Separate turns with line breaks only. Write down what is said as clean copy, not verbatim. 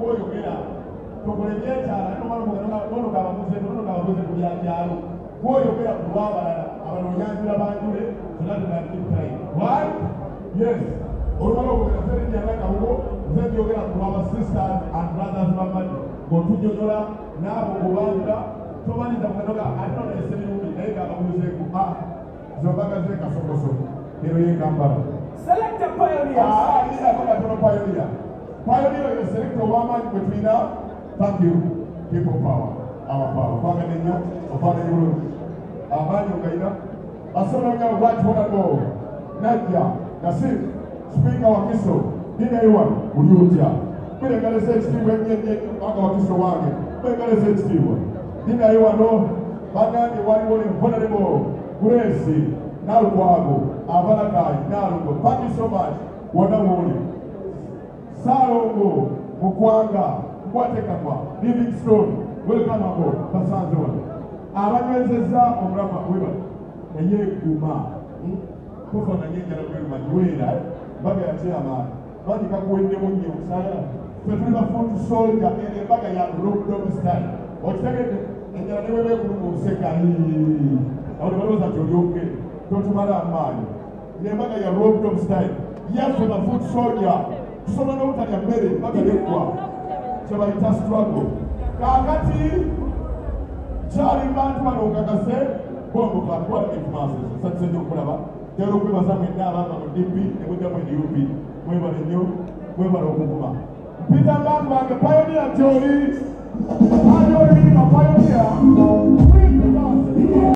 kw'oyogera tokole byekyala nonogaba muze ku byakyalo kw'oyogera ku lw'abalala abanonyanjula banjule tunatugandikutayi why yes olumala okugera serenjanga kabugo nze njogera ku lw'aba sisters and brothers bamadi ng'otunyonyola n'abo obanjula tomaliza mukanoga ate nonese birungi naye gababuzeeku zombaga zekasokoso ero yengambala
Select a pioneer.
Pioneer. Pioneer is a selector of one between us. Thank you. People power. Our power. Paganino, Paganino, Amani Gaina. Asana white one go. Nadia, Nasir, speak our kisso. Did anyone? Would you tell? We're going to say Steve when you get our kisso wagon. We're going to say Steve. Did anyone know? Bagani, one will in Ponadebo, Gracie, Nalquago. Avalakai, Narugo, thank you so much. Wanamoni, Sarongo, Mukwanga, Watekapa, Livingstone, welcome aboard, Passanzo. Aranwezeza Omrama Wiba, a year Kuma, Kufana Ninja Maduela, Baga Chama, Batika Wendy, Sara, Petrina Font Soldier, and a Bagaya Rope style. Or second, and the other way of Sekari, or the others at your yoke, Totumara Mine. Never your rope style. Yes, with a foot soldier. Someone out at your belly, not a little. So I just struggle. Kakati, Charlie Mantuan, Okakase, Bombo, what if masses, such a new forever. There will be some in Nava, DP, and with them in UP. We were the new, we were Okuma. Peter Lambert, the pioneer, Jolie. Pioneer, a pioneer.